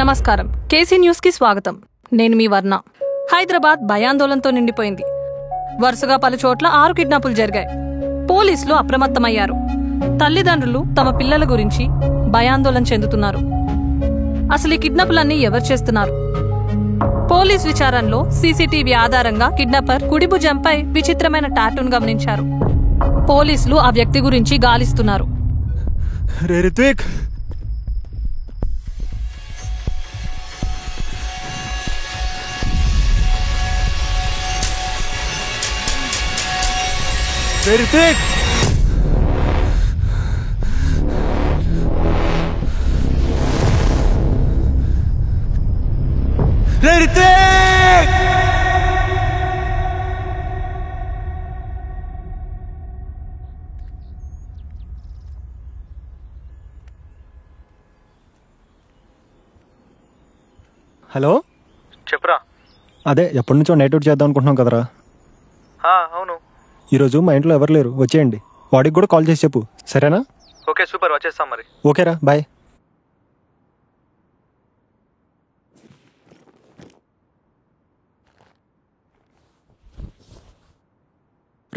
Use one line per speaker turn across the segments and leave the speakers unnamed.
నమస్కారం. KC news కి స్వాగతం. నేను మీ వర్ణ. హైదరాబాద్ భయాందోళనతో నిండిపోయింది. వరుసగా పలుచోట్ల 6 కిడ్నాపులు జరిగాయి. పోలీసులు అప్రమత్తమయ్యారు. తల్లిదండ్రులు తమ పిల్లల గురించి భయాందోళన చెందుతున్నారు. అసలు ఈ కిడ్నాపులన్నీ ఎవరు చేస్తున్నారు? పోలీస్ విచారణలో సీసీటీవీ ఆధారంగా కిడ్నాపర్ కుడి భుజంపై విచిత్రమైన టాటూను గమనించారు. పోలీసులు ఆ వ్యక్తి గురించి గాలిస్తున్నారు.
హలో
చెప్పరా.
అదే ఎప్పటి నుంచో నైట్ అవుట్ చేద్దాం అనుకుంటున్నాం కదరా.
అవును.
ఈరోజు మా ఇంట్లో ఎవరు లేరు, వచ్చేయండి. వాడికి కూడా కాల్ చేసి చెప్పు, సరేనా?
ఓకే, సూపర్, వచ్చేస్తాం మరి.
ఓకేరా, బాయ్.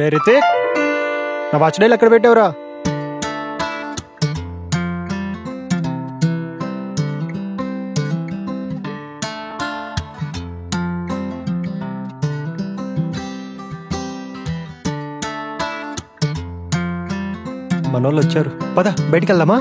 రే రితిక్, నా వాచ్ డైల్ ఎక్కడ పెట్టావురా? మనోళ్ళు వచ్చారు, పద బయటికి వెళ్దామా?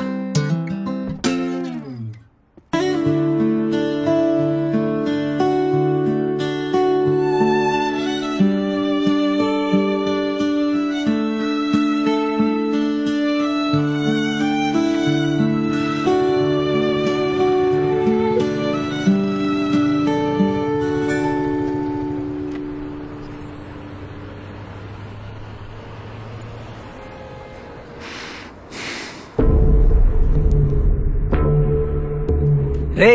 రే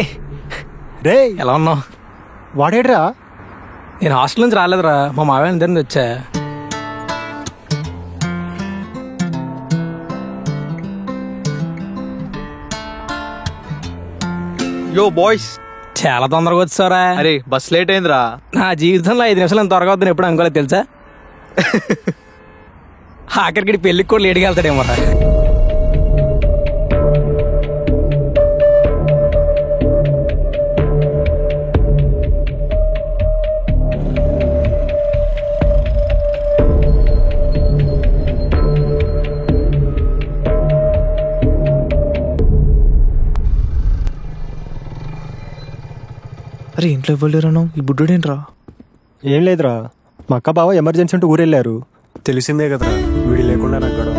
రే
ఎలా ఉన్నావు?
వాడేడ్రా?
నేను హాస్టల్ నుంచి రాలేదురా, మా మావయ్య ఇద్దరిని వచ్చా.
యో బాయ్స్,
చాలా తొందరగా వచ్చారా?
అరే బస్ లేట్ అయిందిరా.
నా జీవితంలో 5 నిమిషాలు ఎంత త్వరగా వద్దని ఎప్పుడు అనుకోలేదు తెలుసా. ఆఖరికి పెళ్ళికి కూడా లేట్గా వెళ్తాడేమో.
అరే ఇంట్లో ఇవ్వలేరను, ఈ బుడ్డోడేంట్రా?
ఏం లేదురా, మా అక్క బావ ఎమర్జెన్సీ ఉంటే ఊరెళ్ళారు. తెలిసిందే కదరా, వీడి లేకుండా నాకు గొడవ.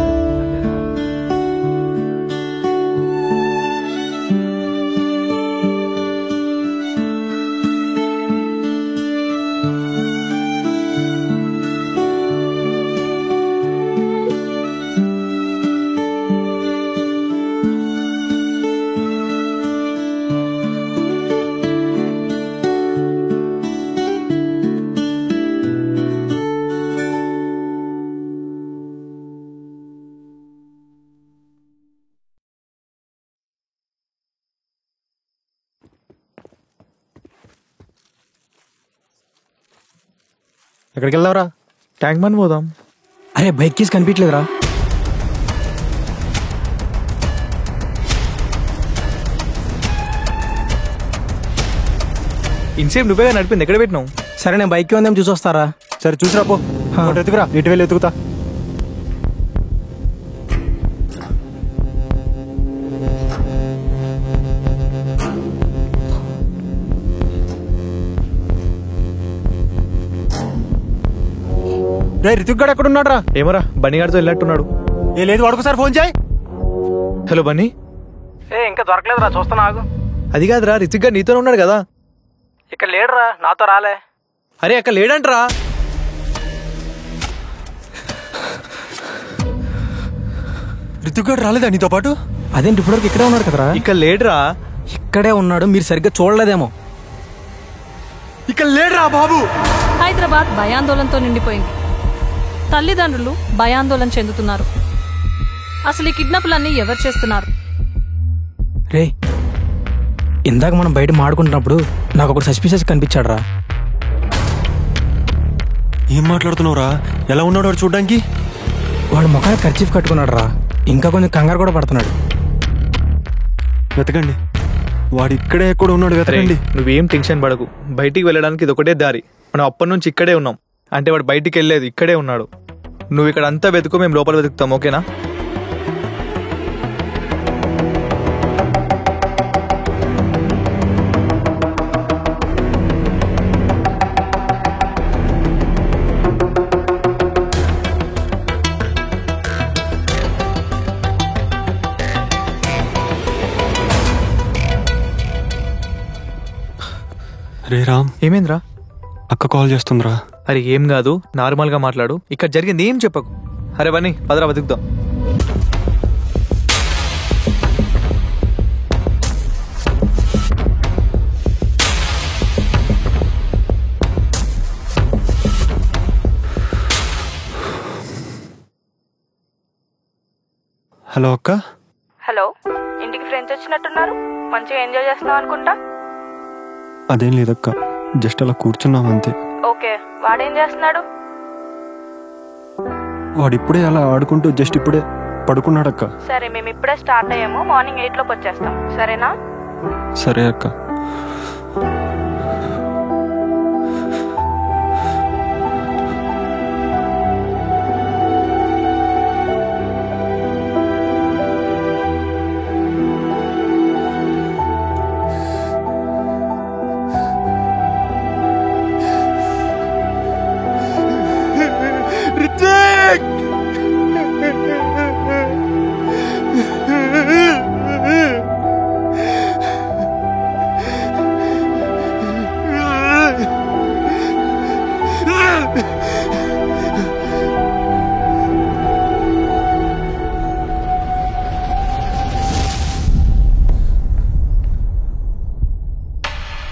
ఎక్కడికి వెళ్దాంరా?
ట్యాంక్ బండ్ పోదాం.
అరే బైక్ కీస్ కనిపించలేదురా.
ఇన్సేపు నువ్వే నడిపింది, ఎక్కడ పెట్టినావు?
సరే నేను బైక్ ఉందేమో చూసి వస్తారా?
సరే చూసిరా పో. ఎత్తుకురా, ఇటు వెళ్ళి ఎత్తుకుతా. రే రితిక్ గారు ఎక్కడ ఉన్నాడు రా?
ఏమరా, బన్నీ గారితో వెళ్ళట్టున్నాడు.
ఏ లేదు, వాడుకు సార్ ఫోన్ చేయి.
హలో బన్నీ.
ఇంకా దొరకలేదురా, చూస్తాను ఆగు.
అది కాదురా, రితిక్ గారు నీతోనే ఉన్నాడు కదా.
ఇక్కడ లేడురా, నాతో రాలే.
అరే అక్కడ లేడంటరా.
రితిక్ గారు రాలేదా నీతో పాటు?
అదేంటి ఇప్పటివరకు ఇక్కడే ఉన్నాడు కదరా?
ఇక్కడ లేడురా.
ఇక్కడే ఉన్నాడు, మీరు సరిగ్గా చూడలేదేమో.
ఇక్కడ లేడురా బాబు.
హైదరాబాద్ భయాందోళనతో నిండిపోయింది. తల్లిదండ్రులు భయాందోళన చెందుతున్నారు. అసలు ఈ కిడ్నాపులన్నీ ఎవరు చేస్తున్నారు?
రే ఇందాక మనం బయట మాడుకుంటున్నప్పుడు నాకు ఒకటి సస్పిషియస్ కనిపించాడు రా.
ఏం మాట్లాడుతున్నావురా? ఎలా ఉన్నాడు వాడు చూడ్డానికి?
వాడు ముఖానికి ఖర్చీఫ్ కట్టుకున్నాడు రా. ఇంకా కొంచెం కంగారు కూడా పడుతున్నాడు.
వెతకండి, వాడు ఇక్కడే ఎక్కడ ఉన్నాడు, వెతకండి.
నువ్వేం టెన్షన్ పడకు, బయటికి వెళ్ళడానికి ఇది ఒకటే దారి. మనం అప్పటి నుంచి ఇక్కడే ఉన్నాం. అంటే వాడు బయటికి వెళ్ళలేదు, ఇక్కడే ఉన్నాడు. నువ్వు ఇక్కడ అంతా వెతుకు, మేము లోపల వెతుకుతాం, ఓకేనా?
రే రామ్,
ఏమైందిరా?
అక్క కాల్ చేస్తుందిరా.
అరే ఏం కాదు, నార్మల్ గా మాట్లాడు. ఇక్కడ జరిగింది ఏం చెప్పకు. అరే బన్నీ పదరా వెతుకుదాం.
హలో అక్క.
హలో, ఇంటికి ఫ్రెండ్స్ వచ్చినట్టున్నారు, మంచిగా ఎంజాయ్ చేస్తున్నావు అనుకుంటా.
అదేం లేదక్క, జస్ట్ అలా కూర్చున్నాం అంతే.
ఓకే, వాడేం చేస్తున్నాడు?
వాడిప్పుడే అలా ఆడుకుంటూ జస్ట్ ఇప్పుడే పడుకున్నాడక్క.
సరే, మేము ఇప్పుడే స్టార్ట్ అయ్యాము, మార్నింగ్ 8 లోపు వచ్చేస్తాం, సరేనా?
సరే అక్క.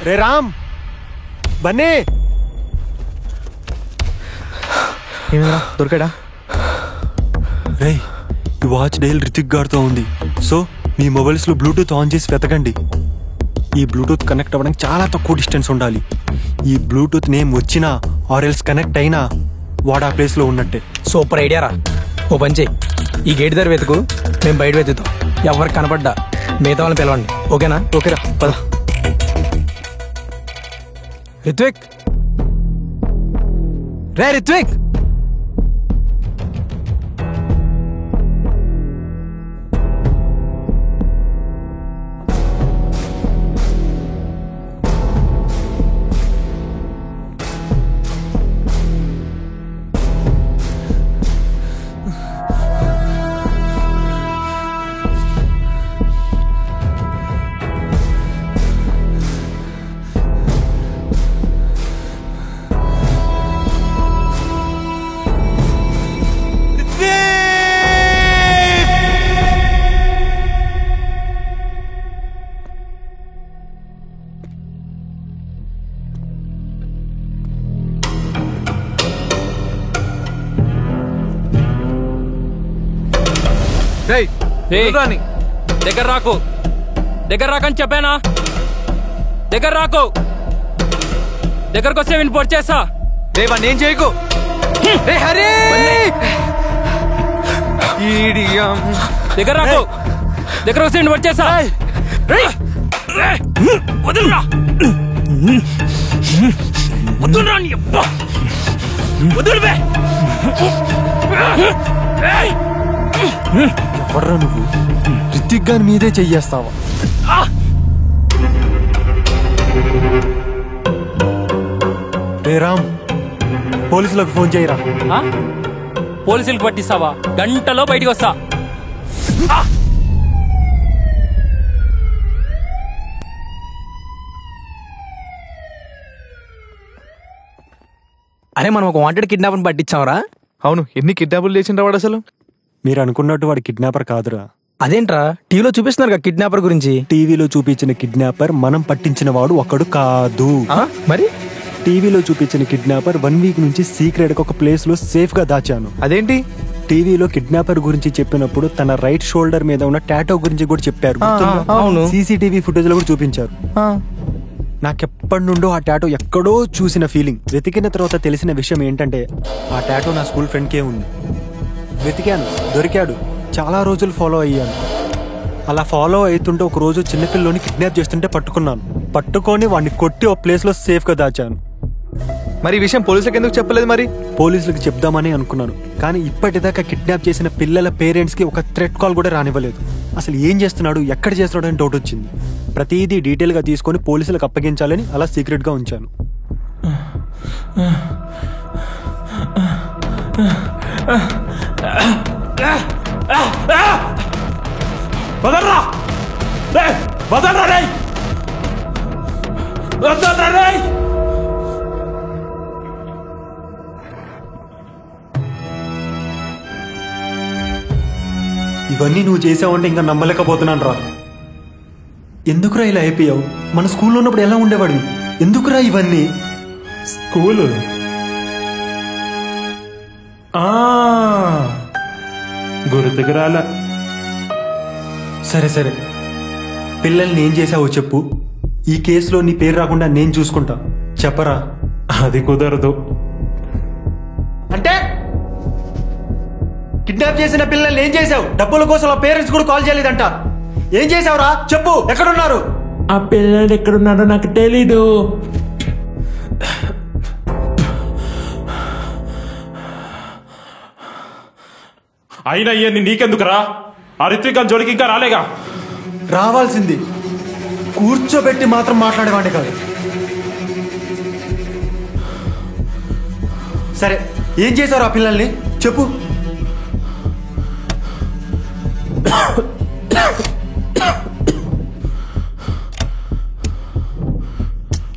రే రామ్, బన్నీ.
ఏమైందిరా, దొరికాడా?
రే, ఈ వాచ్ డైల్ రితిక్ గారితో ఉంది. సో మీ మొబైల్స్లో బ్లూటూత్ ఆన్ చేసి వెతకండి. ఈ బ్లూటూత్ కనెక్ట్ అవ్వడానికి చాలా తక్కువ డిస్టెన్స్ ఉండాలి. ఈ బ్లూటూత్ నేమ్ వచ్చినా ఆర్ఎల్స్ కనెక్ట్ అయినా వాడు ఆ ప్లేస్లో ఉన్నట్టే.
సూపర్ ఐడియా రా. ఓ పని చెయ్యి, ఈ గేట్ దగ్గర వెతుకు, మేము బయట వెతుకుతాం. ఎవరికి కనపడ్డా మిగతా వాళ్ళని పిలవండి, ఓకేనా?
ఓకేరా పద.
రిత్విక్, రే రిత్విక్.
దగ్గర రాకు, దగ్గర రాకని చెప్పానా? దగ్గర రాకు, దగ్గరకు వస్తే విని పొడి చేస్తా.
దేవా నేను చేయకు.
దగ్గర రాకు, దగ్గర వస్తే విని పొడి చేస్తా. వదులురా, వదులురా, నీ అబ్బా వదులువే.
ఎవర్రా నువ్వు? రితిక్ గాని మీదే చెయ్యేస్తావా? రే రామ్, పోలీసులకు ఫోన్ చేయరా.
పోలీసులకు పట్టిస్తావా? గంటలో బయటికి వస్తా.
అరే మనం ఒక వాంటెడ్ కిడ్నాపర్ని పట్టించావరా?
అవును, ఎన్ని కిడ్నాపులు చేసిండ్రా వాడు అసలు?
మీరు అనుకున్నట్టు వాడు కిడ్నాపర్ కాదురా.
అదేంట్రా, టీవీలో చూపిస్తున్నారు కదా కిడ్నాపర్ గురించి.
టీవీలో చూపించిన కిడ్నాపర్ మనం పట్టించిన వాడు ఒకడు కాదు.
మరి
టీవీలో చూపించిన కిడ్నాపర్ 1 వీక్ నుంచి సీక్రెట్ గా ఒక ప్లేస్ లో సేఫ్ గా దాచాను.
అదేంటి?
టీవీలో కిడ్నాపర్ గురించి చెప్పినప్పుడు తన రైట్ షోల్డర్ మీద ఉన్న టాటో గురించి కూడా చెప్పారు.
అవును.
సీసీటీవీ ఫుటేజ్ లో కూడా చూపించారు. నాకెప్పటి నుండో ఆ టాటో ఎక్కడో చూసిన ఫీలింగ్. వెతికిన తర్వాత తెలిసిన విషయం ఏంటంటే ఆ టాటో నా స్కూల్ ఫ్రెండ్కే ఉంది. వెతికాను, దొరికాడు. చాలా రోజులు ఫాలో అయ్యాను. అలా ఫాలో అవుతుంటే ఒక రోజు చిన్నపిల్లని కిడ్నాప్ చేస్తుంటే పట్టుకున్నాను. పట్టుకొని వాడిని కొట్టి ఒక ప్లేస్ లో సేఫ్ గా దాచాను.
మరి ఈ విషయం పోలీసులకు ఎందుకు చెప్పలేదు? మరి
పోలీసులకు చెప్దామని అనుకున్నాను, కానీ ఇప్పటిదాకా కిడ్నాప్ చేసిన పిల్లల పేరెంట్స్ కి ఒక థ్రెట్ కాల్ కూడా రానివ్వలేదు. అసలు ఏం చేస్తున్నాడు, ఎక్కడ చేస్తున్నాడు అని డౌట్ వచ్చింది. ప్రతిదీ డీటెయిల్ గా తీసుకొని పోలీసులకు అప్పగించాలని అలా సీక్రెట్ గా ఉంచాను. ఇవన్నీ నువ్వు చేసావంటే ఇంకా నమ్మలేకపోతున్నాను రా. ఎందుకురా ఇలా అయిపోయావు? మన స్కూల్లో ఉన్నప్పుడు ఎలా ఉండేవాడివి? ఎందుకురా ఇవన్నీ?
స్కూలు గుర్తుకు రాలా.
సరే సరే, పిల్లల్ని ఏం చేసావో చెప్పు. ఈ కేసులో నీ పేరు రాకుండా నేను చూసుకుంటా. చెప్పరా.
అది కుదరదు.
అంటే కిడ్నాప్ చేసిన పిల్లల్ని ఏం చేసావు? డబ్బుల కోసం ఆ పేరెంట్స్ కూడా కాల్ చేయలేదంట. ఏం చేసావురా చెప్పు, ఎక్కడున్నారు?
ఆ పిల్లలు ఎక్కడున్నారో నాకు తెలీదు. అయినా ఇవన్నీ నీకెందుకురా? ఆ రిత్విక్ జోలికి ఇంకా రాలేగా.
రావాల్సింది. కూర్చోబెట్టి మాత్రం మాట్లాడేవాడిని కాదు. సరే, ఏం చేశారు ఆ పిల్లల్ని చెప్పు.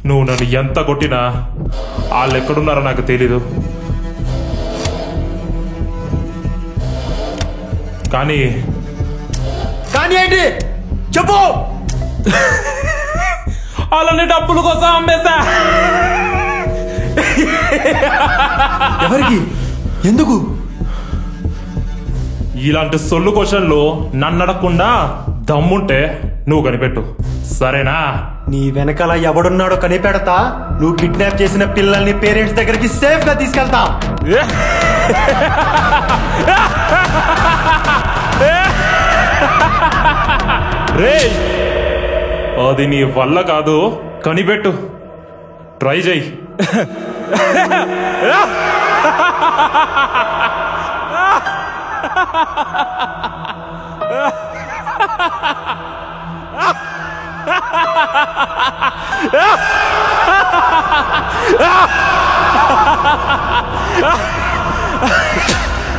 నువ్వు నన్ను ఎంత కొట్టినా వాళ్ళు ఎక్కడున్నారో నాకు తెలీదు. కానీ
ఏంటి చెప్పు.
వాళ్ళని డబ్బుల కోసం అమ్మేశా.
ఎవరికి? ఎందుకు?
ఇలాంటి సొల్లు క్వశ్చన్లు నన్ను అడగకుండా దమ్ముంటే నువ్వు కనిపెట్టు, సరేనా?
నీ వెనకాల ఎవడున్నాడో కనిపెడతా. నువ్వు కిడ్నాప్ చేసిన పిల్లల్ని పేరెంట్స్ దగ్గరికి సేఫ్ గా తీసుకెళ్తా.
రేయ్, అది నీ వల్ల కాదు, కనిపెట్టు, ట్రై చెయ్యి.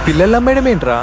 పిల్లలు అమ్మేయడం ఏంట్రా?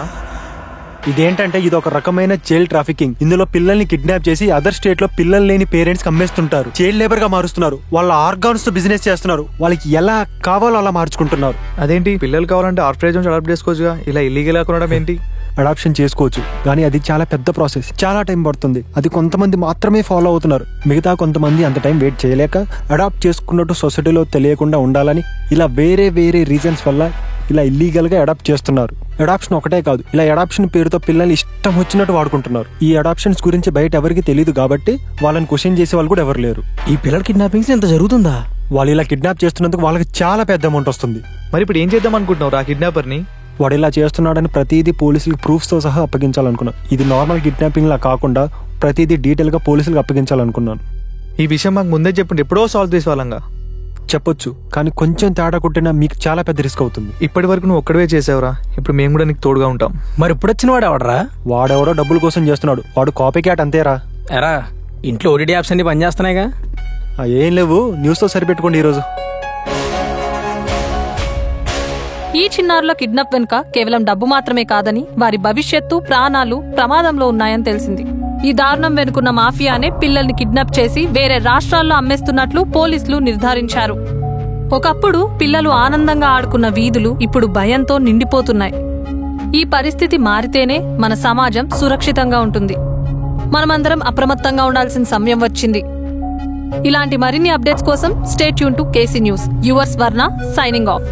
ఇదేంటంటే ఇది ఒక రకమైన చైల్డ్ ట్రాఫికింగ్. ఇందులో పిల్లల్ని కిడ్నాప్ చేసి అదర్ స్టేట్ లో పిల్లలు లేని పేరెంట్స్ అమ్మేస్తుంటారు. చైల్డ్ లేబర్ గా మారుస్తున్నారు. వాళ్ళ ఆర్గాన్స్ తో బిజినెస్ చేస్తున్నారు. వాళ్ళకి ఎలా కావాలో అలా మార్చుకుంటున్నారు.
అదేంటి, పిల్లలు కావాలంటే ఆర్ఫనేజ్ నుంచి అడాప్ట్ చేసుకోవచ్చుగా. ఇలా ఇల్లీగల్ కొనడం ఏంటి?
అడాప్షన్ చేసుకోవచ్చు, కానీ అది చాలా పెద్ద ప్రాసెస్. చాలా టైం పడుతుంది. అది కొంతమంది మాత్రమే ఫాలో అవుతున్నారు. మిగతా కొంతమంది అంత టైం వెయిట్ చేయలేక అడాప్ట్ చేసుకున్నట్టు సొసైటీలో తెలియకుండా ఉండాలని ఇలా వేరే వేరే రీజన్స్ వల్ల ఇలా ఇల్లీగల్ గా అడాప్ట్ చేస్తున్నారు. అడాప్షన్ ఒకటే కాదు, ఇలా అడాప్షన్ పేరుతో పిల్లల్ని ఇష్టం వచ్చినట్టు వాడుకుంటున్నారు. ఈ అడాప్షన్స్ గురించి బయట ఎవరికి తెలియదు కాబట్టి వాళ్ళని క్వశ్చన్ చేసే వాళ్ళు కూడా ఎవరు లేరు.
ఈ పిల్లల కిడ్నాపింగ్స్ ఎంత జరుగుతుందా?
వాళ్ళు ఇలా కిడ్నాప్ చేస్తున్నందుకు వాళ్ళకి చాలా పెద్ద అమౌంట్ వస్తుంది.
మరి ఇప్పుడు ఏం చేద్దాం అనుకుంటున్నావు ఆ కిడ్నాపర్ ని?
వాడు ఇలా చేస్తున్నాడని ప్రతిదీ పోలీసులకు ప్రూఫ్స్ తో సహా అప్పగించాలనుకున్నాను. ఇది నార్మల్ కిడ్నాపింగ్ లా కాకుండా ప్రతిదీ డీటెయిల్ గా పోలీసులకు అప్పగించాలనుకున్నాను.
ఈ విషయం మాకు ముందే చెప్పుంటే ఎప్పుడో సాల్వ్ చేసే వాళ్ళంగా.
చెప్పొచ్చు, కానీ కొంచెం తేడా కొట్టినా మీకు చాలా పెద్ద రిస్క్ అవుతుంది.
ఇప్పటి వరకు నువ్వు ఒక్కడే చేసావురా, ఇప్పుడు మేము కూడా నీకు తోడుగా ఉంటాం.
మరి ఇప్పుడు వచ్చిన వాడు ఎవడరా?
వాడెవడో డబ్బుల కోసం చేస్తున్నాడు. వాడు కాపీ క్యాట్ అంతేరా.
ఎరా, ఇంట్లో ఓటీటీ యాప్స్ అన్ని పనిచేస్తున్నాయిగా?
ఏం లేవు, న్యూస్ తో సరిపెట్టుకోండి ఈరోజు.
ఈ చిన్నారుల కిడ్నాప్ వెనుక కేవలం డబ్బు మాత్రమే కాదని వారి భవిష్యత్తు, ప్రాణాలు ప్రమాదంలో ఉన్నాయని తెలిసింది. ఈ దారుణం వెనుకున్న మాఫియానే పిల్లల్ని కిడ్నాప్ చేసి వేరే రాష్ట్రాల్లో అమ్మేస్తున్నట్లు పోలీసులు నిర్ధారించారు. ఒకప్పుడు పిల్లలు ఆనందంగా ఆడుకున్న వీధులు ఇప్పుడు భయంతో నిండిపోతున్నాయి. ఈ పరిస్థితి మారితేనే మన సమాజం సురక్షితంగా ఉంటుంది. మనమందరం అప్రమత్తంగా ఉండాల్సిన సమయం వచ్చింది. ఇలాంటి మరిన్ని అప్డేట్స్ కోసం stay tune to KC news. Yours Varna signing of.